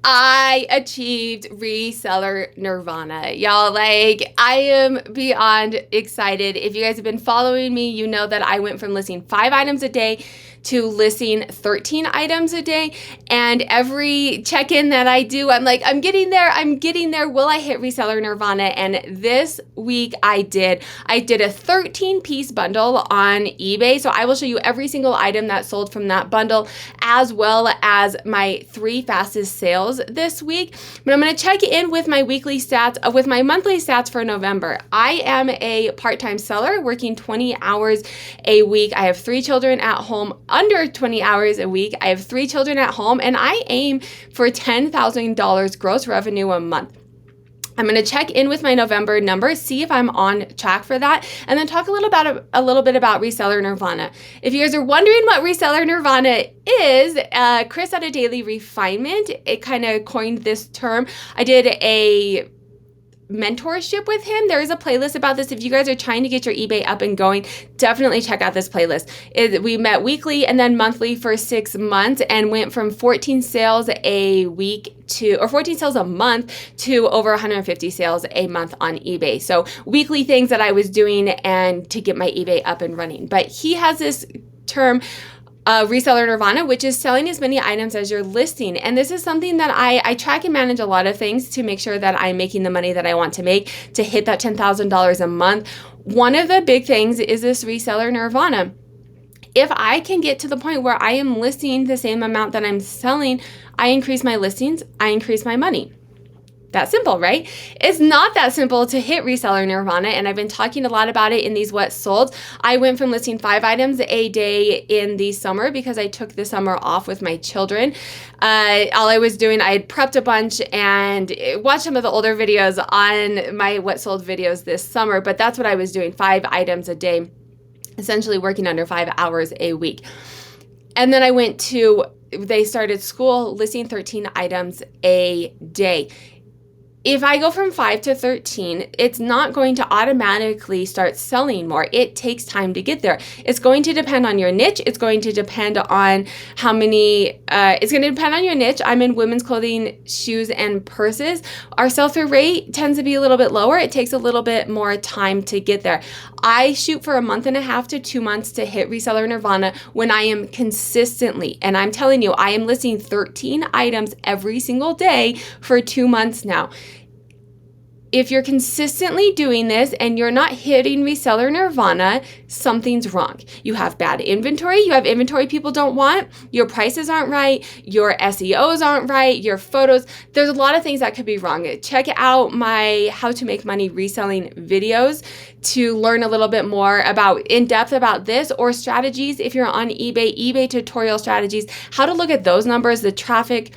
I achieved reseller nirvana. Y'all, like, I am beyond excited. If you guys have been following me, you know that I went from listing 5 items a day to listing 13 items a day. And every check-in that I do, I'm like, I'm getting there. Will I hit reseller nirvana? And this week I did. I did a 13-piece bundle on eBay. So I will show you every single item that sold from that bundle, as well as my 3 fastest sales this week. But I'm going to check in with my weekly stats, with my monthly stats for November. I am a part-time seller working 20 hours a week. I have 3 children at home, under 20 hours a week. I have 3 children at home, and I aim for $10,000 gross revenue a month. I'm going to check in with my November numbers, see if I'm on track for that, and then talk a little bit about Reseller Nirvana. If you guys are wondering what Reseller Nirvana is, Chris at a Daily Refinement, it kind of coined this term. I did a mentorship with him. There is a playlist about this. If you guys are trying to get your eBay up and going, definitely check out this playlist. We met weekly and then monthly for 6 months and went from 14 sales a week or 14 sales a month to over 150 sales a month on eBay. So weekly things that I was doing and to get my eBay up and running. But he has this term, Reseller Nirvana, which is selling as many items as you're listing. And this is something that I track and manage a lot of things to make sure that I'm making the money that I want to make to hit that $10,000 a month. One of the big things is this Reseller Nirvana. If I can get to the point where I am listing the same amount that I'm selling, I increase my listings, I increase my money. That simple, right? It's not that simple to hit Reseller Nirvana, and I've been talking a lot about it in these What Sold. I went from listing 5 items a day in the summer because I took the summer off with my children. All I was doing, I had prepped a bunch and watched some of the older videos on my What Sold videos this summer, but that's what I was doing, 5 items a day, essentially working under 5 hours a week. And then they started school listing 13 items a day. If I go from 5 to 13, it's not going to automatically start selling more. It takes time to get there. It's going to depend on your niche. It's going to depend on how many, it's going to depend on your niche. I'm in women's clothing, shoes, and purses. Our sell-through rate tends to be a little bit lower. It takes a little bit more time to get there. I shoot for 1.5 to 2 months to hit Reseller Nirvana when I am consistently, and I'm telling you, I am listing 13 items every single day for 2 months now. If you're consistently doing this and you're not hitting Reseller Nirvana, something's wrong. You have bad inventory. You have inventory people don't want. Your prices aren't right. Your SEOs aren't right. Your photos. There's a lot of things that could be wrong. Check out my How to Make Money Reselling videos to learn a little bit more in depth about this, or strategies if you're on eBay tutorial strategies, how to look at those numbers, the traffic,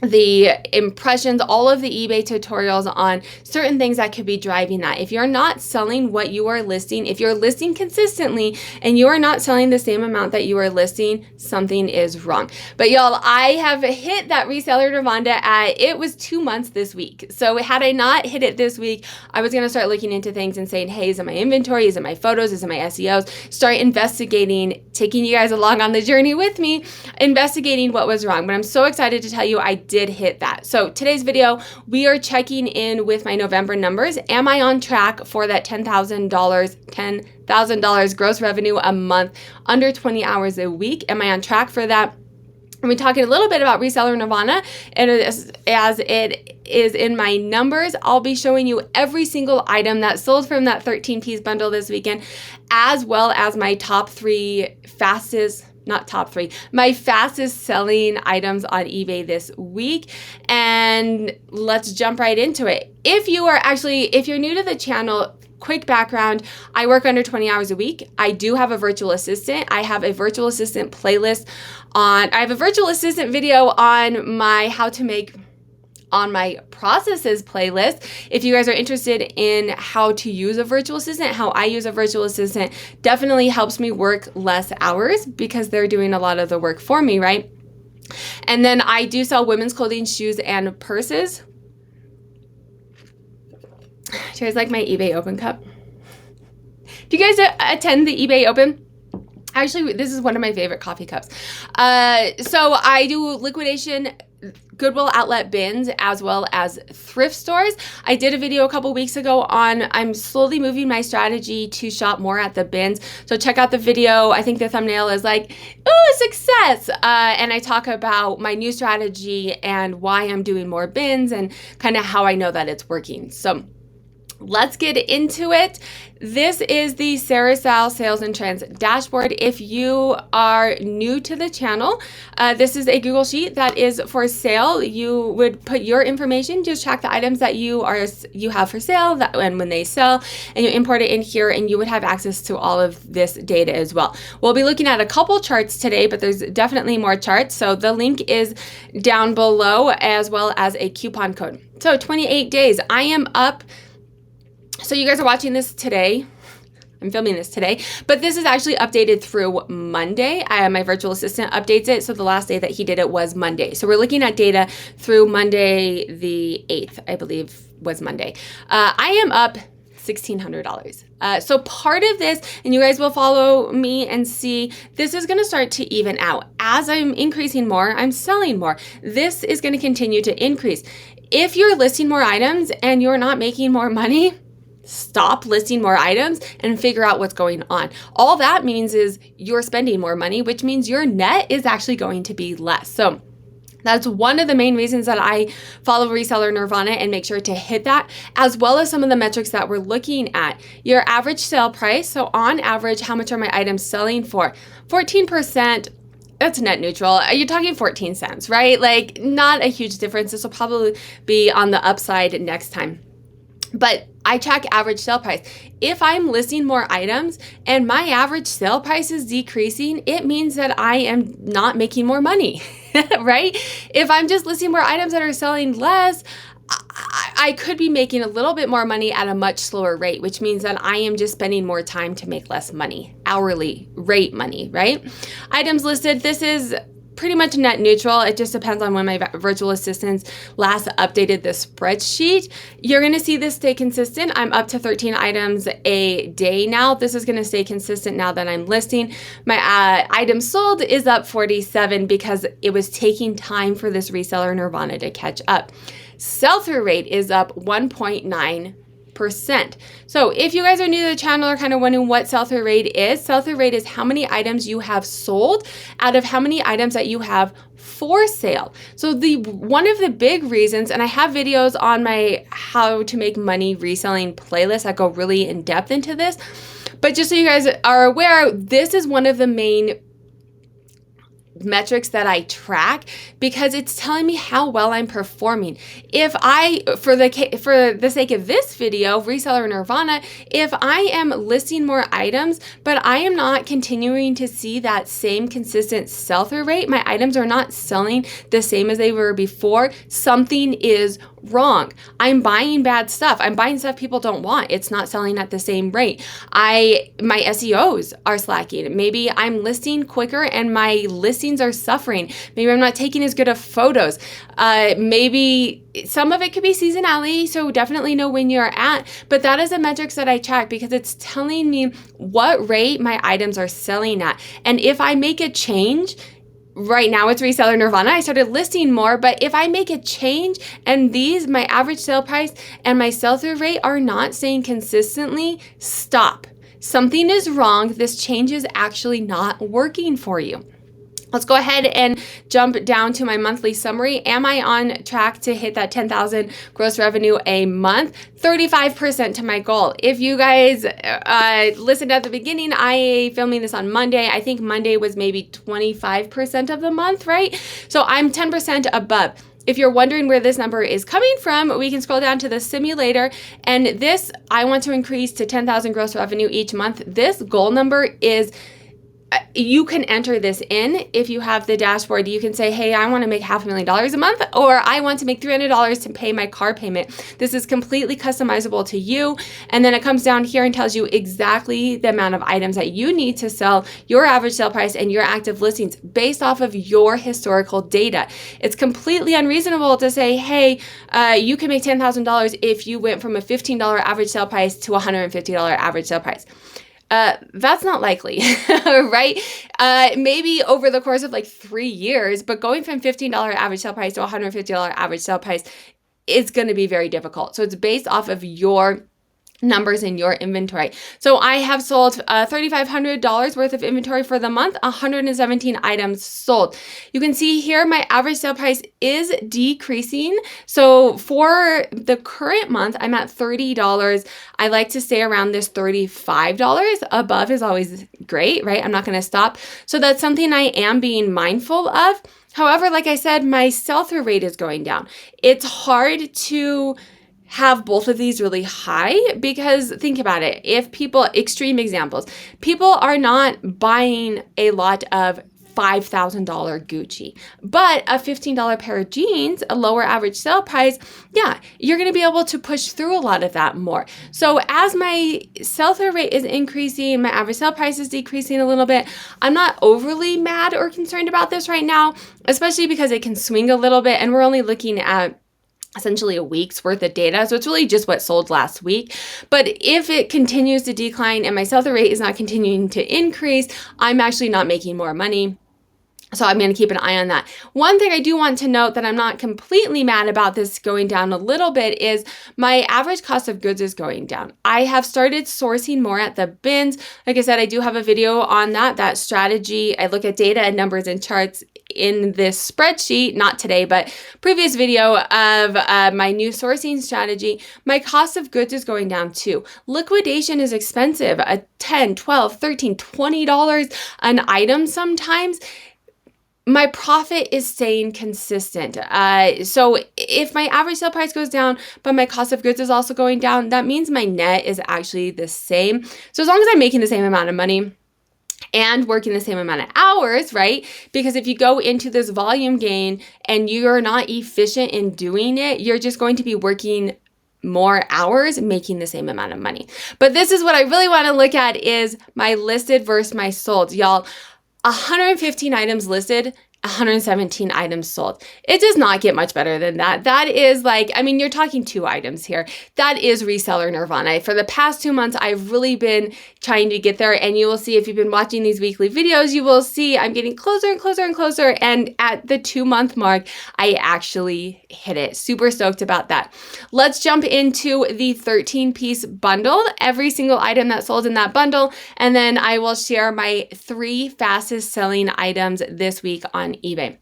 the impressions, all of the eBay tutorials on certain things that could be driving that. If you're not selling what you are listing, if you're listing consistently and you are not selling the same amount that you are listing, something is wrong. But y'all, I have hit that Reseller Nirvana it was 2 months this week. So had I not hit it this week, I was going to start looking into things and saying, hey, is it my inventory? Is it my photos? Is it my SEOs? Start investigating, taking you guys along on the journey with me, investigating what was wrong. But I'm so excited to tell you I did hit that. So today's video, we are checking in with my November numbers. Am I on track for that $10,000 gross revenue a month, under 20 hours a week? Am I on track for that? And we're talking a little bit about Reseller Nirvana, and as it is in my numbers, I'll be showing you every single item that sold from that 13-piece bundle this weekend, as well as my my fastest selling items on eBay this week. And let's jump right into it. If you're new to the channel, quick background, I work under 20 hours a week. I do have a virtual assistant. I have a virtual assistant playlist I have a virtual assistant video on my my processes playlist. If you guys are interested in how to use a virtual assistant, how I use a virtual assistant, definitely helps me work less hours because they're doing a lot of the work for me, right? And then I do sell women's clothing, shoes, and purses. Do you guys like my eBay Open cup? Do you guys attend the eBay Open? Actually, this is one of my favorite coffee cups. So I do liquidation Goodwill outlet bins as well as thrift stores. I did a video a couple weeks ago on I'm slowly moving my strategy to shop more at the bins. So check out the video. I think the thumbnail is like, ooh, success. And I talk about my new strategy and why I'm doing more bins and kind of how I know that it's working. So let's get into it. This is the Sarah Sal Sales and Trends dashboard. If you are new to the channel, this is a Google Sheet that is for sale. You would put your information, just track the items that you have for sale and when they sell, and you import it in here and you would have access to all of this data as well. We'll be looking at a couple charts today, but there's definitely more charts. So the link is down below as well as a coupon code. So 28 days, I am up. So you guys are watching this today. I'm filming this today, but this is actually updated through Monday. My virtual assistant updates it. So the last day that he did it was Monday. So we're looking at data through Monday, the 8th, I believe was Monday. I am up $1,600. So part of this, and you guys will follow me and see, this is going to start to even out. As I'm increasing more, I'm selling more. This is going to continue to increase. If you're listing more items and you're not making more money, stop listing more items and figure out what's going on. All that means is you're spending more money, which means your net is actually going to be less. So that's one of the main reasons that I follow Reseller Nirvana and make sure to hit that, as well as some of the metrics that we're looking at. Your average sale price. So on average, how much are my items selling for? 14%. That's net neutral. You're talking 14 cents, right? Like not a huge difference. This will probably be on the upside next time. But I track average sale price. If I'm listing more items and my average sale price is decreasing, it means that I am not making more money, right? If I'm just listing more items that are selling less, I could be making a little bit more money at a much slower rate, which means that I am just spending more time to make less money, hourly rate money, right? Items listed, this is pretty much net neutral. It just depends on when my virtual assistants last updated this spreadsheet. You're going to see this stay consistent. I'm up to 13 items a day now. This is going to stay consistent now that I'm listing. My items sold is up 47 because it was taking time for this Reseller Nirvana to catch up. Sell-through rate is up 1.9%. So if you guys are new to the channel or kind of wondering what sell-through rate is how many items you have sold out of how many items that you have for sale. So one of the big reasons, and I have videos on my how to make money reselling playlist that go really in depth into this, but just so you guys are aware, this is one of the main metrics that I track because it's telling me how well I'm performing. If I, for the sake of this video, Reseller Nirvana, if I am listing more items, but I am not continuing to see that same consistent sell-through rate, my items are not selling the same as they were before, something is wrong. I'm buying bad stuff. I'm buying stuff people don't want. It's not selling at the same rate. My SEOs are slacking. Maybe I'm listing quicker and my listings are suffering. Maybe I'm not taking as good of photos. Maybe some of it could be seasonality, so definitely know when you're at, but that is a metrics that I track because it's telling me what rate my items are selling at. And if I make a change, right now it's Reseller Nirvana, I started listing more, but if I make a change and my average sale price and my sell-through rate are not staying consistently, stop. Something is wrong. This change is actually not working for you. Let's go ahead and jump down to my monthly summary. Am I on track to hit that 10,000 gross revenue a month? 35% to my goal. If you guys listened at the beginning, I filming this on Monday. I think Monday was maybe 25% of the month, right? So I'm 10% above. If you're wondering where this number is coming from, we can scroll down to the simulator, and this, I want to increase to 10,000 gross revenue each month. This goal number is, you can enter this in if you have the dashboard. You can say, hey, I want to make $500,000 a month, or I want to make $300 to pay my car payment. This is completely customizable to you. And then it comes down here and tells you exactly the amount of items that you need to sell, your average sale price, and your active listings based off of your historical data. It's completely unreasonable to say, hey, you can make $10,000 if you went from a $15 average sale price to a $150 average sale price. That's not likely, right? Maybe over the course of like 3 years, but going from $15 average sale price to $150 average sale price is going to be very difficult. So it's based off of your numbers in your inventory. So I have sold $3,500 worth of inventory for the month, 117 items sold. You can see here my average sale price is decreasing. So for the current month, I'm at $30. I like to stay around this $35. Above is always great, right? I'm not going to stop. So that's something I am being mindful of. However, like I said, my sell-through rate is going down. It's hard to have both of these really high because think about it. If people, extreme examples, people are not buying a lot of $5,000 Gucci, but a $15 pair of jeans, a lower average sale price, yeah, you're going to be able to push through a lot of that more. So as my sell-through rate is increasing, my average sale price is decreasing a little bit. I'm not overly mad or concerned about this right now, especially because it can swing a little bit and we're only looking at essentially a week's worth of data. So it's really just what sold last week. But if it continues to decline and my sell-through rate is not continuing to increase, I'm actually not making more money. So I'm going to keep an eye on that. One thing I do want to note that I'm not completely mad about this going down a little bit is my average cost of goods is going down. I have started sourcing more at the bins. Like I said, I do have a video on that strategy. I look at data and numbers and charts in this spreadsheet, not today, but previous video of my new sourcing strategy. My cost of goods is going down too. Liquidation is expensive, $10, $12, $13, $20 an item sometimes. My profit is staying consistent. So if my average sale price goes down, but my cost of goods is also going down, that means my net is actually the same. So as long as I'm making the same amount of money and working the same amount of hours, right? Because if you go into this volume gain and you're not efficient in doing it, you're just going to be working more hours making the same amount of money. But this is what I really want to look at is my listed versus my sold. Y'all, 115 items listed, 117 items sold. It does not get much better than that. That is like, I mean, you're talking 2 items here. That is reseller nirvana. For the past 2 months, I've really been trying to get there. And you will see if you've been watching these weekly videos, you will see I'm getting closer and closer and closer. And at the 2-month mark, I actually hit it. Super stoked about that. Let's jump into the 13-piece bundle, every single item that sold in that bundle. And then I will share my 3 fastest selling items this week on eBay.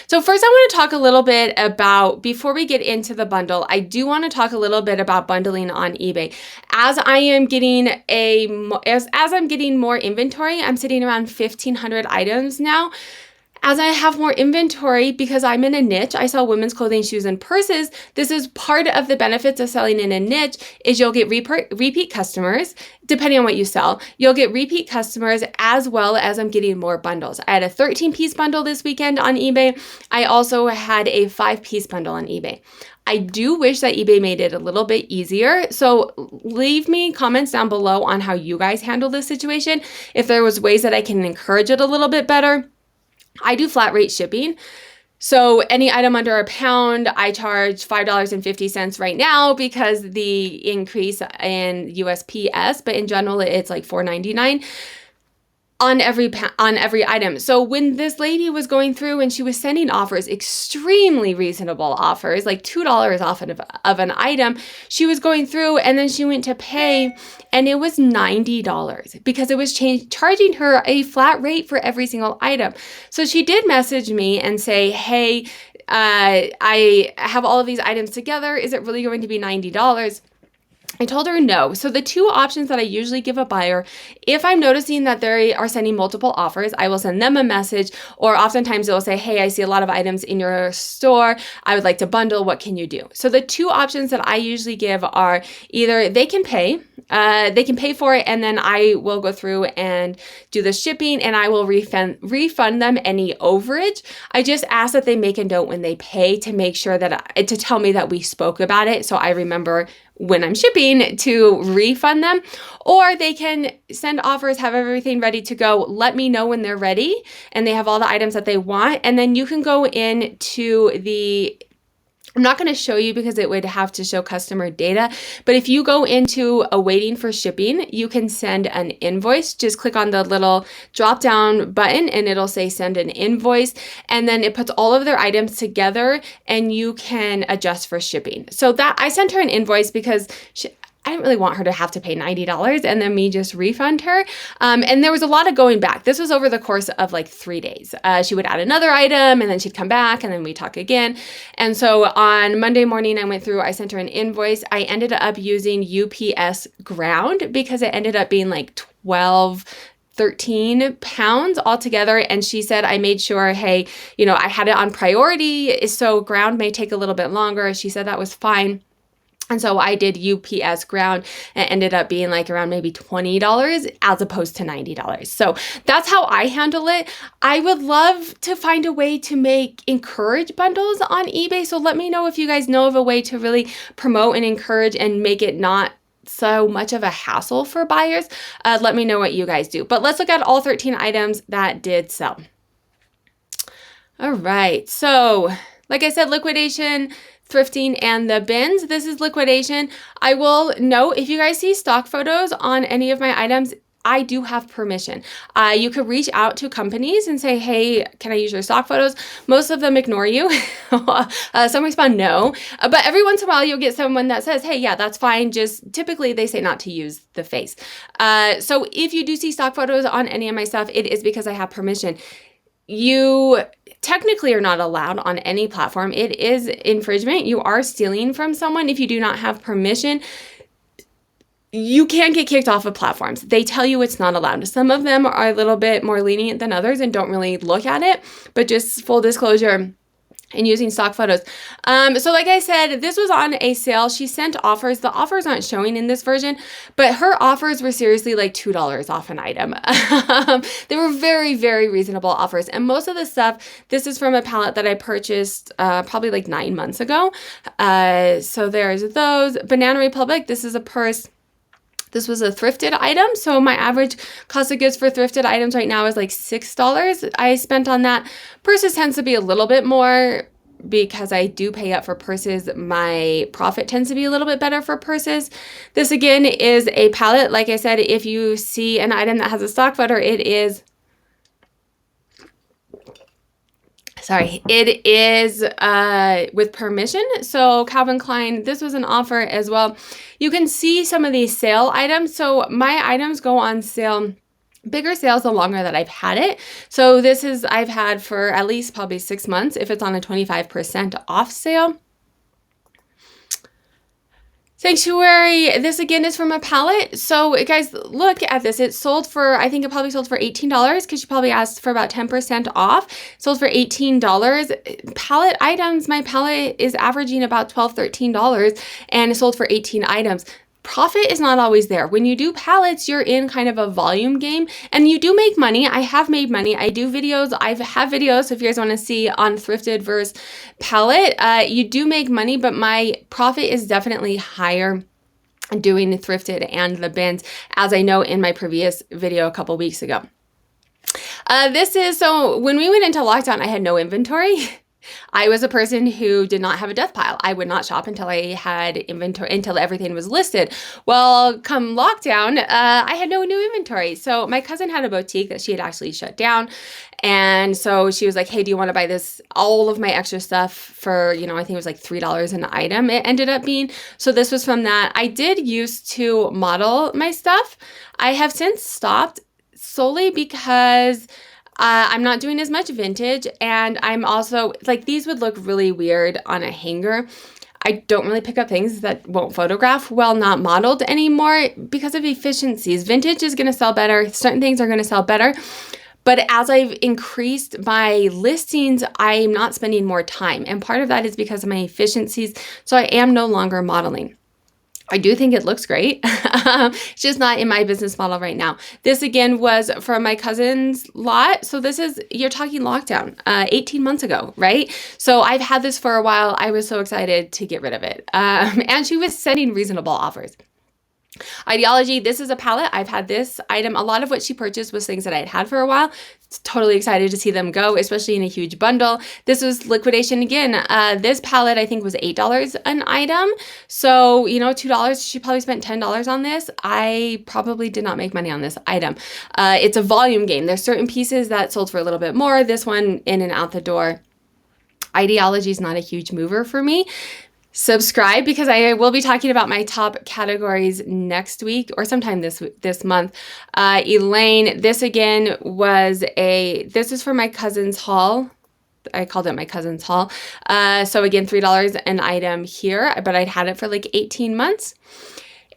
So first I want to talk a little bit about, before we get into the bundle, I do want to talk a little bit about bundling on eBay. As I'm getting more inventory, I'm sitting around 1,500 items now. As I have more inventory, because I'm in a niche, I sell women's clothing, shoes, and purses. This is part of the benefits of selling in a niche is you'll get repeat customers, depending on what you sell. You'll get repeat customers as well as I'm getting more bundles. I had a 13-piece bundle this weekend on eBay. I also had a 5-piece bundle on eBay. I do wish that eBay made it a little bit easier. So leave me comments down below on how you guys handle this situation. If there was ways that I can encourage it a little bit better. I do flat rate shipping. So any item under £1, I charge $5.50 right now because the increase in USPS, but in general, it's like $4.99 on every item. So when this lady was going through and she was sending offers, extremely reasonable offers, like $2 off of an item, she was going through and then she went to pay and it was $90 because it was charging her a flat rate for every single item. So she did message me and say, hey, I have all of these items together. Is it really going to be $90? I told her no. So the 2 options that I usually give a buyer, if I'm noticing that they are sending multiple offers, I will send them a message, or oftentimes they'll say, hey, I see a lot of items in your store. I would like to bundle. What can you do? So the 2 options that I usually give are either they can pay for it, and then I will go through and do the shipping and I will refund them any overage. I just ask that they make a note when they pay to make sure that, to tell me that we spoke about it. So I remember when I'm shipping to refund them, or they can send offers, have everything ready to go. Let me know when they're ready and they have all the items that they want. And then you can go into the I'm not going to show you because it would have to show customer data, but if you go into awaiting for shipping, you can send an invoice. Just click on the little drop down button and it'll say send an invoice, and then it puts all of their items together and you can adjust for shipping. So that I sent her an invoice because I didn't really want her to have to pay $90 and then me just refund her. And there was a lot of going back. This was over the course of like 3 days. She would add another item and then she'd come back and then we talk again. And so on Monday morning, I went through, I sent her an invoice. I ended up using UPS ground because it ended up being like 13 pounds altogether. And she said, I made sure, hey, I had it on priority, so ground may take a little bit longer. She said that was fine. And so I did UPS ground and ended up being like around maybe $20 as opposed to $90. So that's how I handle it. I would love to find a way to encourage bundles on eBay. So let me know if you guys know of a way to really promote and encourage and make it not so much of a hassle for buyers. Let me know what you guys do. But let's look at all 13 items that did sell. All right. So like I said, liquidation, thrifting, and the bins. This is liquidation. I will note, if you guys see stock photos on any of my items, I do have permission. You could reach out to companies and say, hey, can I use your stock photos? Most of them ignore you. Some respond no. But every once in a while, you'll get someone that says, hey, yeah, that's fine. Just typically, they say not to use the face. So if you do see stock photos on any of my stuff, it is because I have permission. You technically are not allowed on any platform. It is infringement. You are stealing from someone if you do not have permission. You can get kicked off of platforms. They tell you it's not allowed. Some of them are a little bit more lenient than others and don't really look at it, but just full disclosure, and using stock photos. So like I said, this was on a sale. She sent offers. The offers aren't showing in this version, but her offers were seriously like $2 off an item. They were very, very reasonable offers. And most of the stuff, this is from a palette that I purchased probably like 9 months ago. So there's those. Banana Republic, this is a purse. This was a thrifted item. So my average cost of goods for thrifted items right now is like $6 I spent on that. Purses tends to be a little bit more because I do pay up for purses. My profit tends to be a little bit better for purses. This again is a palette. Like I said, if you see an item that has a stock photo, it is with permission. So Calvin Klein, this was an offer as well. You can see some of these sale items. So my items go on sale, bigger sales the longer that I've had it. So I've had for at least probably 6 months if it's on a 25% off sale. Sanctuary, this again is from a palette. So guys, look at this. It sold for, I think it probably sold for $18 because she probably asked for about 10% off. It sold for $18. Palette items, my palette is averaging about $12, $13 and it sold for 18 items. Profit is not always there. When you do palettes, you're in kind of a volume game and you do make money. I have made money. I do videos. I have videos. So if you guys want to see on thrifted versus palette, you do make money, but my profit is definitely higher doing the thrifted and the bins, as I know in my previous video a couple weeks ago. So when we went into lockdown, I had no inventory. I was a person who did not have a death pile. I would not shop until I had inventory, until everything was listed. Well, come lockdown, I had no new inventory. So my cousin had a boutique that she had actually shut down. And so she was like, hey, do you want to buy all of my extra stuff for, I think it was like $3 an item it ended up being. So this was from that. I did used to model my stuff. I have since stopped solely because I'm not doing as much vintage, and I'm also, like, these would look really weird on a hanger. I don't really pick up things that won't photograph well, not modeled anymore because of efficiencies. Vintage is going to sell better. Certain things are going to sell better. But as I've increased my listings, I'm not spending more time. And part of that is because of my efficiencies. So I am no longer modeling. I do think it looks great. It's just not in my business model right now. This again was from my cousin's lot. So you're talking lockdown, 18 months ago, right? So I've had this for a while. I was so excited to get rid of it. And she was sending reasonable offers. Ideology, this is a palette. I've had this item. A lot of what she purchased was things that I'd had for a while. Totally excited to see them go, especially in a huge bundle. This was liquidation again. This palette I think was $8 an item. So, you know, $2, she probably spent $10 on this. I probably did not make money on this item. It's a volume game. There's certain pieces that sold for a little bit more. This one in and out the door. Ideology is not a huge mover for me. Subscribe, because I will be talking about my top categories next week or sometime this month. Elaine, this again was this is for my cousin's haul. I called it my cousin's haul. So again, $3 an item here, but I'd had it for like 18 months.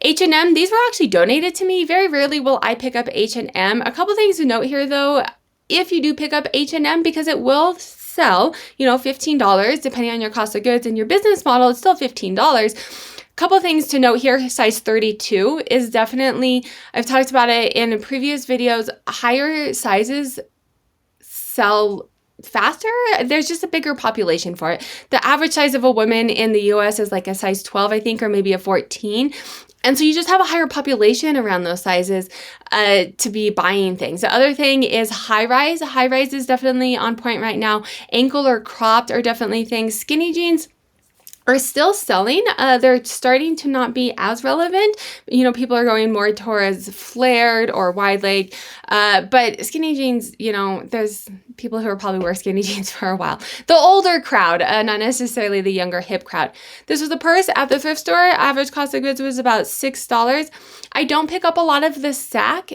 H&M, these were actually donated to me. Very rarely will I pick up H&M. A couple things to note here though, if you do pick up H&M, because it will sell, you know, $15, depending on your cost of goods and your business model, it's still $15. Couple things to note here, size 32 is definitely, I've talked about it in previous videos, higher sizes sell faster. There's just a bigger population for it. The average size of a woman in the US is like a size 12, I think, or maybe a 14. And so you just have a higher population around those sizes to be buying things. The other thing is high rise. High rise is definitely on point right now. Ankle or cropped are definitely things. Skinny jeans are still selling. They're starting to not be as relevant. You know, people are going more towards flared or wide leg. But skinny jeans, you know, there's people who are probably wear skinny jeans for a while. The older crowd, not necessarily the younger hip crowd. This was a purse at the thrift store. Average cost of goods was about $6. I don't pick up a lot of the sack.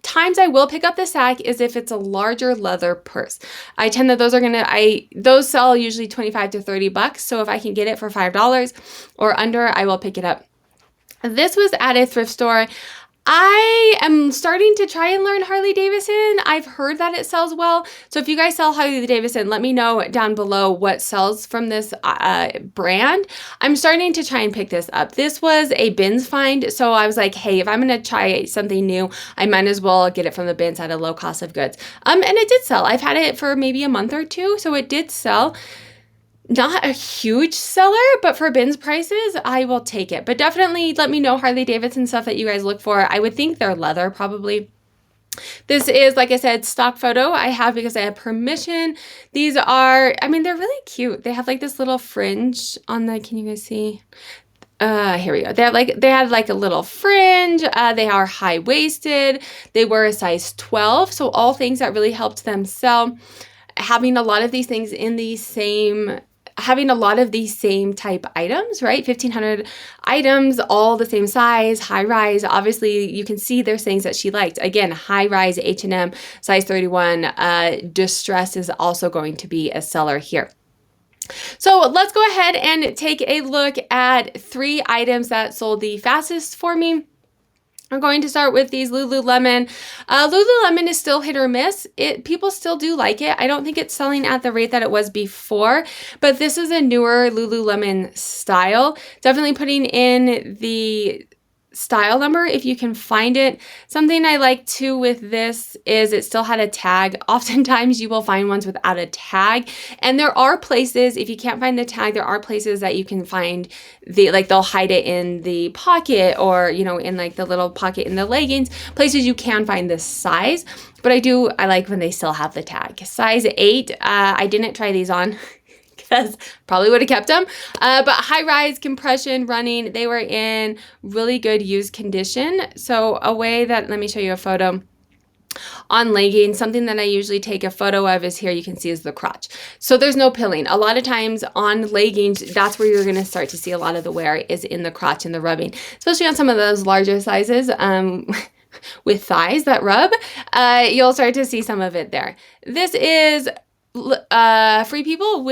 Times I will pick up the sack is if it's a larger leather purse. I tend that those sell usually 25 to 30 bucks. So if I can get it for $5 or under, I will pick it up. This was at a thrift store. I am starting to try and learn Harley Davidson. I've heard that it sells well. So if you guys sell Harley Davidson, let me know down below what sells from this brand. I'm starting to try and pick this up. This was a bins find. So I was like, hey, if I'm going to try something new, I might as well get it from the bins at a low cost of goods. And it did sell. I've had it for maybe a month or two. So it did sell. Not a huge seller, but for bins prices, I will take it. But definitely let me know Harley Davidson stuff that you guys look for. I would think they're leather probably. This is, like I said, stock photo I have because I have permission. These are, I mean, they're really cute. They have like this little fringe on the, can you guys see? Here we go. They had like a little fringe. They are high-waisted. They were a size 12. So all things that really helped them sell. Having a lot of these things in the same, having a lot of these same type items, right? 1,500 items, all the same size, high rise. Obviously, you can see there's things that she liked. Again, high rise H&M, size 31. Distress is also going to be a seller here. So let's go ahead and take a look at 3 items that sold the fastest for me. I'm going to start with these Lululemon. Lululemon is still hit or miss. People still do like it. I don't think it's selling at the rate that it was before, but this is a newer Lululemon style. Definitely putting in the style number if you can find it. Something I like too with this is it still had a tag. Oftentimes you will find ones without a tag, and there are places, if you can't find the tag, there are places that you can find they'll hide it in the pocket or, you know, in like the little pocket in the leggings, places you can find this size. But I like when they still have the tag. Size 8, I didn't try these on. Because probably would have kept them. But high rise, compression, running, they were in really good used condition. So let me show you a photo. On leggings, something that I usually take a photo of is here, you can see is the crotch. So there's no pilling. A lot of times on leggings, that's where you're going to start to see a lot of the wear is in the crotch and the rubbing, especially on some of those larger sizes. With thighs that rub, you'll start to see some of it there. This is Free People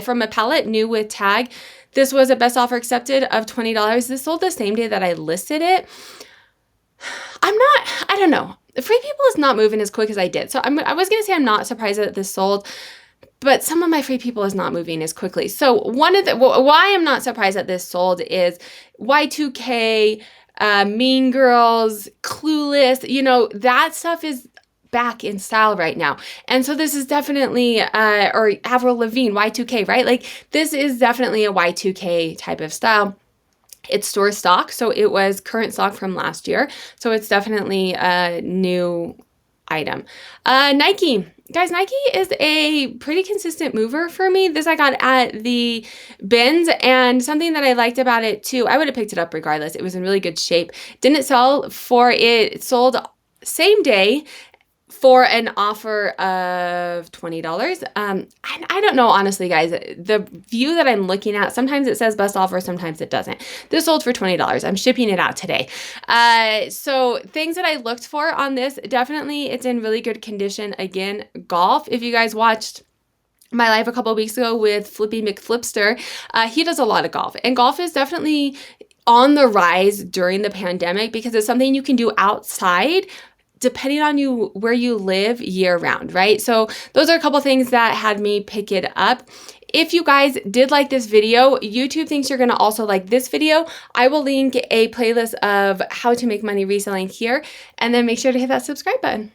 from a palette, new with tag. This was a best offer accepted of $20. This sold the same day that I listed it. I don't know. Free People is not moving as quick as I did. So I was going to say I'm not surprised that this sold, but some of my Free People is not moving as quickly. So why I'm not surprised that this sold is Y2K, Mean Girls, Clueless, you know, that stuff is back in style right now. And so this is definitely, or Avril Lavigne, Y2K, right? Like this is definitely a Y2K type of style. It's store stock, so it was current stock from last year. So it's definitely a new item. Nike. Guys, Nike is a pretty consistent mover for me. This I got at the bins, and something that I liked about it too, I would have picked it up regardless. It was in really good shape. Didn't sell for it. It sold same day for an offer of $20. And I don't know, honestly, guys, the view that I'm looking at, sometimes it says best offer, sometimes it doesn't. This sold for $20. I'm shipping it out today. So things that I looked for on this, definitely it's in really good condition. Again, golf. If you guys watched my live a couple of weeks ago with Flippy McFlipster, he does a lot of golf, and golf is definitely on the rise during the pandemic because it's something you can do outside depending on where you live year round, right? So those are a couple things that had me pick it up. If you guys did like this video, YouTube thinks you're gonna also like this video. I will link a playlist of how to make money reselling here, and then make sure to hit that subscribe button.